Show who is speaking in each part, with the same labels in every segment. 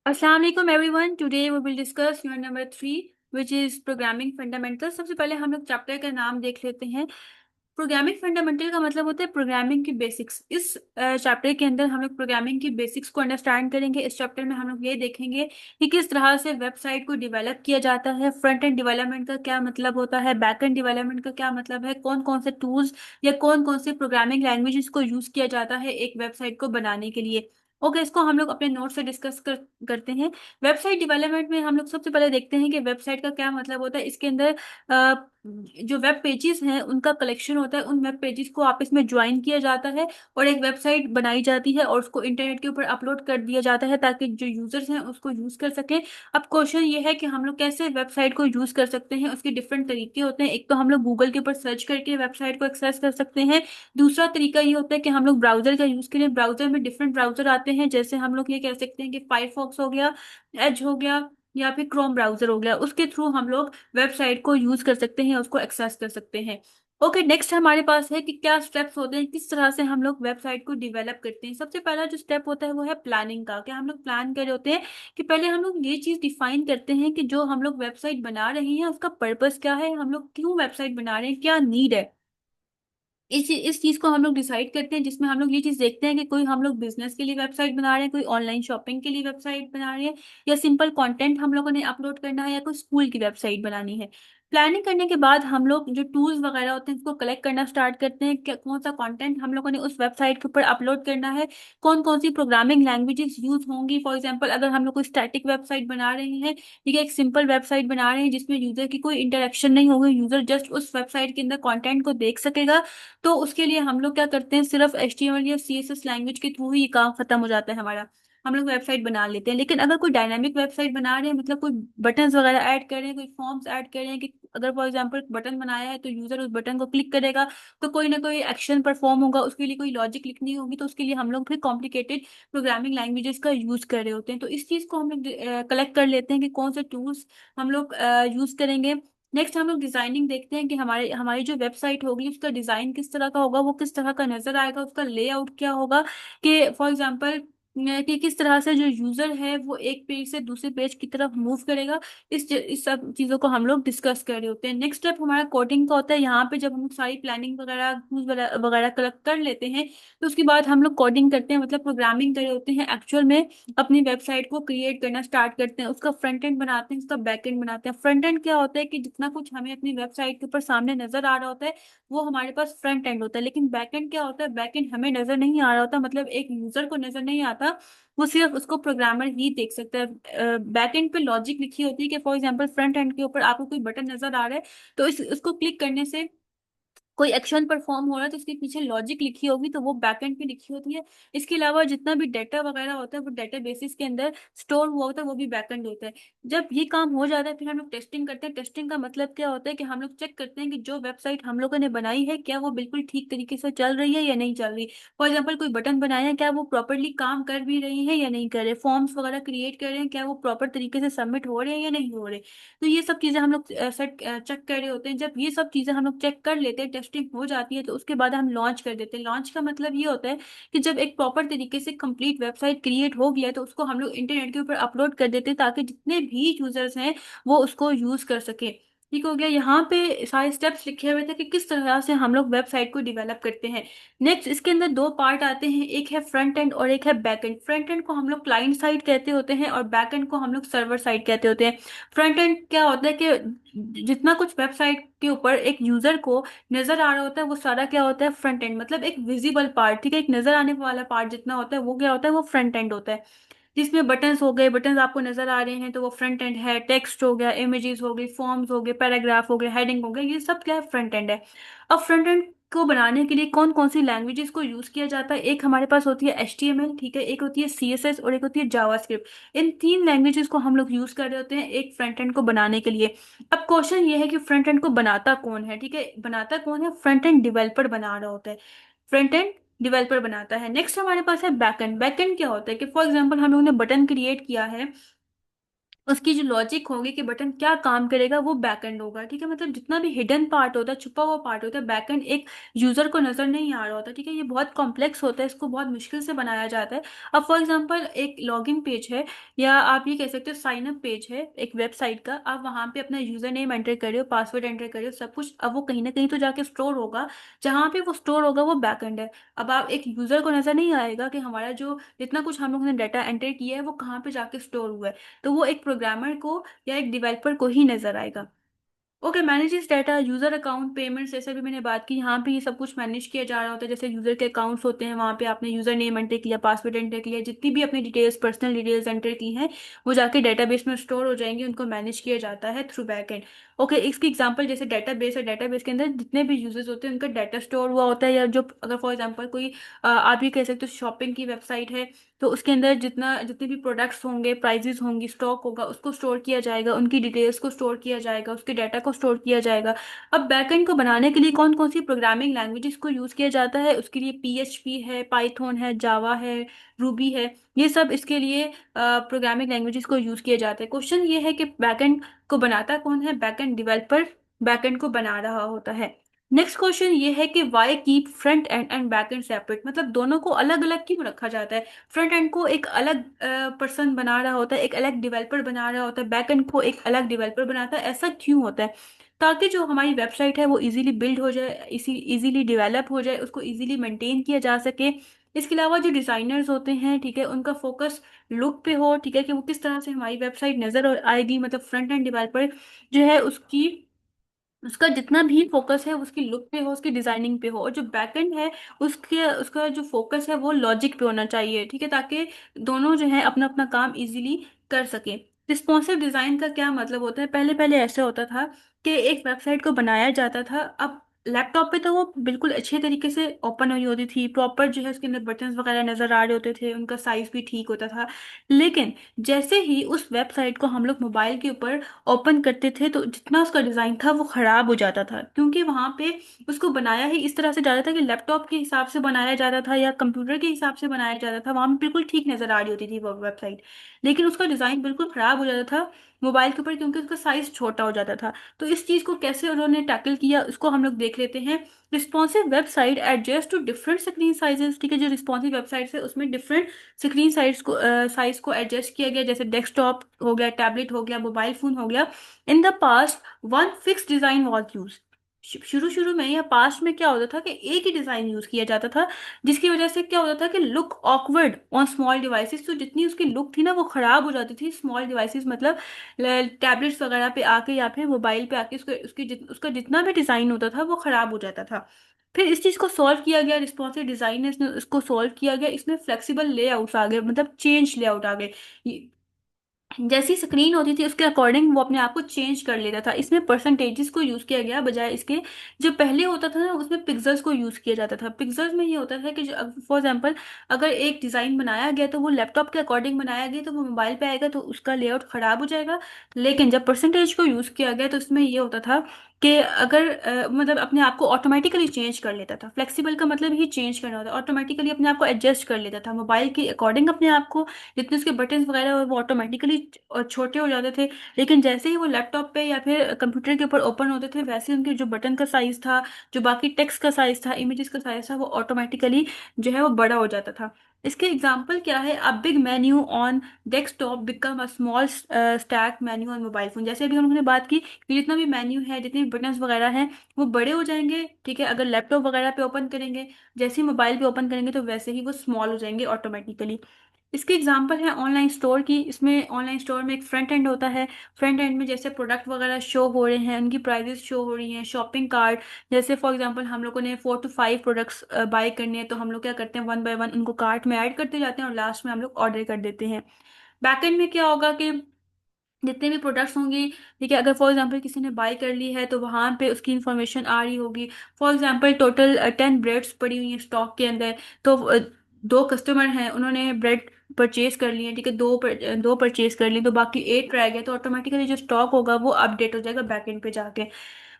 Speaker 1: अस्सलाम वालेकुम everyone. Today we will discuss unit number 3 which is programming fundamental. सबसे पहले हम लोग चैप्टर का नाम देख लेते हैं। प्रोग्रामिंग फंडामेंटल का मतलब होता है प्रोग्रामिंग की बेसिक्स। इस चैप्टर के अंदर हम लोग प्रोग्रामिंग की बेसिक्स को अंडरस्टैंड करेंगे। इस चैप्टर में हम लोग ये देखेंगे कि किस तरह से वेबसाइट को डेवलप किया जाता है, फ्रंट एंड डेवलपमेंट का क्या मतलब होता है, बैक एंड डेवलपमेंट का क्या मतलब है, कौन कौन से टूल्स या कौन कौन से प्रोग्रामिंग लैंग्वेजेस को यूज किया जाता है एक वेबसाइट को बनाने के लिए। ओके, इसको हम लोग अपने नोट से करते हैं। वेबसाइट डेवलपमेंट में हम लोग सबसे पहले देखते हैं कि वेबसाइट का क्या मतलब होता है। इसके अंदर जो वेब पेजेस हैं उनका कलेक्शन होता है। उन वेब पेजेस को आपस में ज्वाइन किया जाता है और एक वेबसाइट बनाई जाती है और उसको इंटरनेट के ऊपर अपलोड कर दिया जाता है ताकि जो यूजर्स हैं उसको यूज कर सकें। अब क्वेश्चन ये है कि हम लोग कैसे वेबसाइट को यूज कर सकते हैं। उसके डिफरेंट तरीके होते हैं। एक तो हम लोग गूगल के ऊपर सर्च करके वेबसाइट को एक्सेस कर सकते हैं। दूसरा तरीका ये होता है कि हम लोग ब्राउजर का यूज करें। ब्राउजर में डिफरेंट ब्राउजर आते हैं, जैसे हम लोग ये कह सकते हैं कि फायरफॉक्स हो गया, एज हो गया या फिर क्रोम ब्राउजर हो गया। उसके थ्रू हम लोग वेबसाइट को यूज कर सकते हैं, उसको एक्सेस कर सकते हैं। ओके, नेक्स्ट हमारे पास है कि क्या स्टेप्स होते हैं, किस तरह से हम लोग वेबसाइट को डेवलप करते हैं। सबसे पहला जो स्टेप होता है वो है प्लानिंग का। क्या हम लोग प्लान कर रहे होते हैं कि पहले हम लोग ये चीज डिफाइन करते हैं कि जो हम लोग वेबसाइट बना रहे हैं उसका पर्पस क्या है, हम लोग क्यों वेबसाइट बना रहे हैं, क्या नीड है। इस चीज को हम लोग डिसाइड करते हैं, जिसमें हम लोग ये चीज देखते हैं कि कोई हम लोग बिजनेस के लिए वेबसाइट बना रहे हैं, कोई ऑनलाइन शॉपिंग के लिए वेबसाइट बना रहे हैं, या सिंपल कंटेंट हम लोगों ने अपलोड करना है, या कोई स्कूल की वेबसाइट बनानी है। प्लानिंग करने के बाद हम लोग जो टूल्स वगैरह होते हैं उसको कलेक्ट करना स्टार्ट करते हैं। कौन सा कंटेंट हम लोगों ने उस वेबसाइट के ऊपर अपलोड करना है, कौन कौन सी प्रोग्रामिंग लैंग्वेजेस यूज होंगी। फॉर एग्जांपल, अगर हम लोग कोई स्टैटिक वेबसाइट बना रहे हैं, ठीक है, एक सिंपल वेबसाइट बना रहे हैं जिसमें यूजर की कोई इंटरेक्शन नहीं होगी, यूजर जस्ट उस वेबसाइट के अंदर कंटेंट को देख सकेगा, तो उसके लिए हम लोग क्या करते हैं, सिर्फ HTML या CSS लैंग्वेज के थ्रू ही ये काम खत्म हो जाता है हमारा। हम लोग वेबसाइट बना लेते हैं। लेकिन अगर कोई डायनामिक वेबसाइट बना रहे हैं, मतलब कोई बटन्स वगैरह ऐड कर रहे हैं, कोई फॉर्म्स ऐड कर रहे हैं, कि अगर फॉर एग्जांपल बटन बनाया है तो यूजर उस बटन को क्लिक करेगा तो कोई ना कोई एक्शन परफॉर्म होगा, उसके लिए कोई लॉजिक लिखनी होगी, तो उसके लिए हम लोग फिर कॉम्प्लिकेटेड प्रोग्रामिंग लैंग्वेजेस का यूज कर रहे होते हैं। तो इस चीज को हम लोग कलेक्ट कर लेते हैं कि कौन से टूल्स हम लोग यूज करेंगे। नेक्स्ट हम लोग डिजाइनिंग देखते हैं कि हमारे हमारी जो वेबसाइट होगी उसका डिजाइन किस तरह का होगा, वो किस तरह का नजर आएगा, उसका लेआउट क्या होगा, कि फॉर एग्जांपल कि किस तरह से जो यूजर है वो एक पेज से दूसरे पेज की तरफ मूव करेगा। इस सब चीजों को हम लोग डिस्कस कर रहे होते हैं। नेक्स्ट स्टेप हमारा कोडिंग का होता है। यहाँ पे जब हम सारी प्लानिंग वगैरह tools वगैरह वगैरह कलेक्ट कर लेते हैं तो उसके बाद हम लोग कोडिंग करते हैं, मतलब प्रोग्रामिंग कर रहे होते हैं एक्चुअल में। अपनी वेबसाइट को क्रिएट करना स्टार्ट करते हैं, उसका फ्रंट एंड बनाते हैं, उसका बैक एंड बनाते हैं। फ्रंट एंड क्या होता है कि जितना कुछ हमें अपनी वेबसाइट के ऊपर सामने नजर आ रहा होता है वो हमारे पास फ्रंट एंड होता है। लेकिन बैक एंड क्या होता है, बैक एंड हमें नजर नहीं आ रहा होता, मतलब एक यूजर को नजर नहीं आता, वो सिर्फ उसको प्रोग्रामर ही देख सकता है। बैक एंड पे लॉजिक लिखी होती है कि फॉर एग्जांपल फ्रंट एंड के ऊपर आपको कोई बटन नजर आ रहा है, तो इस उसको क्लिक करने से कोई एक्शन परफॉर्म हो रहा है तो उसके पीछे लॉजिक लिखी होगी, तो वो बैकएंड पे लिखी होती है। इसके अलावा जितना भी डाटा वगैरह होता है वो डाटा बेसिस के अंदर स्टोर हुआ होता है, वो भी बैकएंड होता है। जब ये काम हो जाता है फिर हम लोग टेस्टिंग करते हैं। टेस्टिंग का मतलब क्या होता है कि हम लोग चेक करते हैं कि जो वेबसाइट हम लोगों ने बनाई है क्या वो बिल्कुल ठीक तरीके से चल रही है या नहीं चल रही। फॉर एग्जाम्पल, कोई बटन बनाया है, क्या वो प्रॉपरली काम कर भी रही है या नहीं कर रहे, फॉर्म्स वगैरह क्रिएट कर रहे हैं, क्या वो प्रॉपर तरीके से सबमिट हो रहे हैं या नहीं हो रहे। तो ये सब चीजें हम लोग सेट चेक कर रहे होते हैं। जब ये सब चीजें हम लोग चेक कर लेते हैं, टेस्टिंग हो जाती है, तो उसके बाद हम लॉन्च कर देते हैं। लॉन्च का मतलब ये होता है कि जब एक प्रॉपर तरीके से कंप्लीट वेबसाइट क्रिएट हो गया है तो उसको हम लोग इंटरनेट के ऊपर अपलोड कर देते हैं ताकि जितने भी यूजर्स हैं वो उसको यूज कर सके। ठीक हो गया। यहाँ पे सारे स्टेप्स लिखे हुए थे कि किस तरह से हम लोग वेबसाइट को डेवलप करते हैं। नेक्स्ट इसके अंदर दो पार्ट आते हैं, एक है फ्रंट एंड और एक है बैक एंड। फ्रंट एंड को हम लोग क्लाइंट साइड कहते होते हैं और बैक एंड को हम लोग सर्वर साइड कहते होते हैं। फ्रंट एंड क्या होता है कि जितना कुछ वेबसाइट के ऊपर एक यूजर को नजर आ रहा होता है वो सारा क्या होता है, फ्रंट एंड। मतलब एक विजिबल पार्ट, ठीक है, एक नजर आने वाला पार्ट जितना होता है वो क्या होता है, वो फ्रंट एंड होता है। जिसमें बटन्स हो गए, बटन्स आपको नजर आ रहे हैं तो वो फ्रंट एंड है। टेक्स्ट हो गया, इमेजेस हो गई, फॉर्म्स हो गए, पैराग्राफ हो गए, हेडिंग हो गए, ये सब क्या है, फ्रंट एंड है। अब फ्रंट एंड को बनाने के लिए कौन कौन सी लैंग्वेजेस को यूज किया जाता है, एक हमारे पास होती है HTML, ठीक है, एक होती है CSS और एक होती है जावास्क्रिप्ट। इन तीन लैंग्वेजेस को हम लोग यूज कर रहे होते हैं एक फ्रंट एंड को बनाने के लिए। अब क्वेश्चन ये है कि फ्रंट एंड को बनाता कौन है, ठीक है, बनाता कौन है, फ्रंट एंड डेवलपर बना रहा होता है, फ्रंट एंड डेवलपर बनाता है। नेक्स्ट हमारे पास है बैकएंड। बैकएंड क्या होता है कि फॉर एग्जांपल हम लोगों ने बटन क्रिएट किया है, उसकी जो लॉजिक होगी कि बटन क्या काम करेगा वो बैकएंड होगा। ठीक है, मतलब जितना भी हिडन पार्ट होता है, छुपा हुआ पार्ट होता है, बैकएंड एक यूजर को नजर नहीं आ रहा होता। ठीक है, ये बहुत कॉम्प्लेक्स होता है, इसको बहुत मुश्किल से बनाया जाता है। अब फॉर एग्जांपल एक लॉगिन पेज है, या आप ये कह सकते हो साइन अप पेज है एक वेबसाइट का, आप वहां पे अपना यूजर नेम एंटर कर रहे हो, पासवर्ड एंटर कर रहे हो, सब कुछ। अब वो कहीं ना कहीं तो जाके स्टोर होगा, जहां पे वो स्टोर होगा वो बैकएंड है। अब आप एक यूजर को नजर नहीं आएगा कि हमारा जो जितना कुछ हम लोग ने डाटा एंटर किया है वो कहाँ पे जाके स्टोर हुआ है। तो वो एक प्रोग्रामर को या एक डिवेलपर को ही नजर आएगा। Okay, manages data, user account, payments, जैसे भी मैंने बात की, यहाँ पे ये सब कुछ मैनेज किया जा रहा होता है। जैसे यूजर के अकाउंट्स होते हैं, वहाँ पे आपने यूजर नेम एंटर किया, पासवर्ड एंटर किया, जितनी भी अपनी डिटेल्स, पर्सनल डिटेल्स एंटर की हैं, वो जाके डेटाबेस में स्टोर हो जाएंगे, उनको मैनेज किया जाता है थ्रू बैकएंड। ओके, इसकी एग्जांपल जैसे डेटाबेस है, डेटाबेस के अंदर जितने भी यूजर्स होते हैं उनका डाटा स्टोर हुआ होता है। या जो अगर फॉर एग्जांपल कोई आप ये कह सकते हो शॉपिंग की वेबसाइट है, तो उसके अंदर जितने भी प्रोडक्ट्स होंगे, प्राइजेस होंगी, स्टॉक होगा, उसको स्टोर किया जाएगा, उनकी डिटेल्स को स्टोर किया जाएगा, उसके डाटा को स्टोर किया जाएगा। अब बैकएंड को बनाने के लिए कौन कौन सी प्रोग्रामिंग लैंग्वेजेस को यूज किया जाता है, उसके लिए पीएचपी है, पाइथन है, जावा है, रूबी है, ये सब इसके लिए प्रोग्रामिंग लैंग्वेजेस को यूज किया जाता है। क्वेश्चन ये है कि बैकएंड को बनाता कौन है? बैकएंड डिवेलपर बैकएंड को बना रहा होता है। नेक्स्ट क्वेश्चन ये है कि why keep front end and back end separate, मतलब दोनों को अलग अलग क्यों रखा जाता है? फ्रंट एंड को एक अलग पर्सन बना रहा होता है, एक अलग डिवेलपर बना रहा होता है, बैक एंड को एक अलग डिवेलपर बनाता है, ऐसा क्यों होता है? ताकि जो हमारी वेबसाइट है वो इजीली बिल्ड हो जाए, इसी इजीली डेवलप हो जाए, उसको इजीली मेंटेन किया जा सके। इसके अलावा जो डिजाइनर्स होते हैं, ठीक है, उनका फोकस लुक पे हो, ठीक है, कि वो किस तरह से हमारी वेबसाइट नजर आएगी। मतलब फ्रंट एंड डेवलपर जो है उसकी उसका जितना भी फोकस है उसकी लुक पे हो, उसकी डिजाइनिंग पे हो, और जो बैकएंड है उसके उसका जो फोकस है वो लॉजिक पे होना चाहिए। ठीक है, ताकि दोनों जो है अपना अपना काम इजीली कर सके। रिस्पॉन्सिव डिजाइन का क्या मतलब होता है? पहले पहले ऐसा होता था कि एक वेबसाइट को बनाया जाता था, अब लैपटॉप पे तो वो बिल्कुल अच्छे तरीके से ओपन हुई होती थी, प्रॉपर जो है उसके अंदर बटन्स वगैरह नजर आ रहे होते थे, उनका साइज भी ठीक होता था। लेकिन जैसे ही उस वेबसाइट को हम लोग मोबाइल के ऊपर ओपन करते थे, तो जितना उसका डिजाइन था वो खराब हो जाता था, क्योंकि वहां पे उसको बनाया ही इस तरह से जाता था कि लैपटॉप के हिसाब से बनाया जाता था या कंप्यूटर के हिसाब से बनाया जाता था। वहां पे बिल्कुल ठीक नजर आ रही होती थी वो वेबसाइट, लेकिन उसका डिजाइन बिल्कुल खराब हो जाता था मोबाइल के ऊपर, क्योंकि उसका साइज छोटा हो जाता था। तो इस चीज को कैसे उन्होंने टैकल किया उसको हम लोग देख लेते हैं। Responsive website adjust to different screen sizes. ठीक है, जो रिस्पॉन्सिव वेबसाइट्स है उसमें डिफरेंट स्क्रीन साइज को एडजस्ट किया गया, जैसे डेस्कटॉप हो गया, टैबलेट हो गया, मोबाइल फोन हो गया। In the past one fix design was use. शुरू शुरू में या पास्ट में क्या होता था कि एक ही डिजाइन यूज किया जाता था, जिसकी वजह से क्या होता था कि look awkward on small devices. तो जितनी उसकी लुक थी ना वो खराब हो जाती थी स्मॉल डिवाइसेस, मतलब टैबलेट्स वगैरह पे आके या फिर मोबाइल पे आके उसका जितना भी डिजाइन होता था वो खराब हो जाता था। फिर इस चीज को सॉल्व किया गया, रिस्पॉन्सिव डिजाइन ने इसको सॉल्व किया गया, इसमें फ्लेक्सिबल लेआउट्स आ गए, मतलब चेंज लेआउट आ गए। जैसी स्क्रीन होती थी उसके अकॉर्डिंग वो अपने आप को चेंज कर लेता था। इसमें परसेंटेजेस को यूज किया गया, बजाय इसके जो पहले होता था ना उसमें पिक्सेल्स को यूज किया जाता था। पिक्सेल्स में ये होता था कि फॉर एग्जांपल अगर एक डिजाइन बनाया गया तो वो लैपटॉप के अकॉर्डिंग बनाया गया तो वो मोबाइल पे आएगा तो उसका लेआउट खराब हो जाएगा। लेकिन जब परसेंटेज को यूज किया गया तो उसमें ये होता था कि अगर मतलब अपने आप को ऑटोमेटिकली चेंज कर लेता था। फ्लेक्सिबल का मतलब ही चेंज करना होता है, ऑटोमेटिकली अपने आप को एडजस्ट कर लेता था मोबाइल के अकॉर्डिंग अपने आप को। जितने उसके बटन्स वगैरह वो ऑटोमेटिकली छोटे हो जाते थे। लेकिन जैसे ही वो लैपटॉप पे या फिर कंप्यूटर के ऊपर ओपन होते थे, वैसे उनके जो बटन का साइज था, जो बाकी टेक्स्ट का साइज था, इमेजेस का साइज था, वो ऑटोमेटिकली जो है वो बड़ा हो जाता था। इसके एग्जाम्पल क्या है? A big menu on desktop become a small stack menu on mobile phone. जैसे अभी हम लोगों ने बात की कि जितना भी मेन्यू है, जितने भी बटन्स वगैरह हैं, वो बड़े हो जाएंगे। ठीक है, अगर लैपटॉप वगैरह पे ओपन करेंगे, जैसे ही मोबाइल पे ओपन करेंगे तो वैसे ही वो स्मॉल हो जाएंगे ऑटोमेटिकली। इसके एग्जांपल है ऑनलाइन स्टोर की। इसमें ऑनलाइन स्टोर में एक फ्रंट एंड होता है। फ्रंट एंड में जैसे प्रोडक्ट वगैरह शो हो रहे हैं, उनकी प्राइजेस शो हो रही हैं, शॉपिंग कार्ट। जैसे फॉर एग्जांपल हम लोगों ने 4 to 5 प्रोडक्ट्स बाय करने हैं, तो हम लोग क्या करते हैं, वन बाय वन उनको कार्ट में ऐड करते जाते हैं और लास्ट में हम लोग ऑर्डर कर देते हैं। बैकएंड में क्या होगा कि जितने भी प्रोडक्ट्स होंगे, ठीक है, अगर फॉर एग्जांपल किसी ने बाय कर ली है तो वहां पे उसकी इन्फॉर्मेशन आ रही होगी। फॉर एग्जांपल टोटल 10 ब्रेड्स पड़ी हुई हैं स्टॉक के अंदर, तो दो कस्टमर हैं, उन्होंने ब्रेड परचेज कर लिए, ठीक है, दो परचेज कर ली, तो बाकी 8 रह गए, तो ऑटोमेटिकली जो स्टॉक होगा वो अपडेट हो जाएगा बैकएंड पे जाके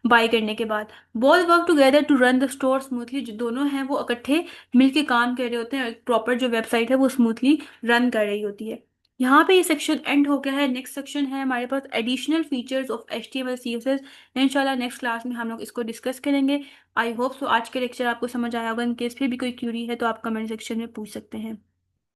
Speaker 1: बाय करने के बाद। Both work together to run the store smoothly. जो दोनों हैं वो इकट्ठे मिलके काम कर रहे होते हैं, प्रॉपर जो वेबसाइट है वो स्मूथली रन कर रही होती है। यहाँ पे ये सेक्शन एंड हो गया है। नेक्स्ट सेक्शन है हमारे पास additional features of HTML CSS। इंशाल्लाह नेक्स्ट क्लास में हम लोग इसको डिस्कस करेंगे। आई होप सो आज के लेक्चर आपको समझ आया होगा। इन केस फिर भी कोई क्यूरी है तो आप कमेंट सेक्शन में पूछ सकते हैं।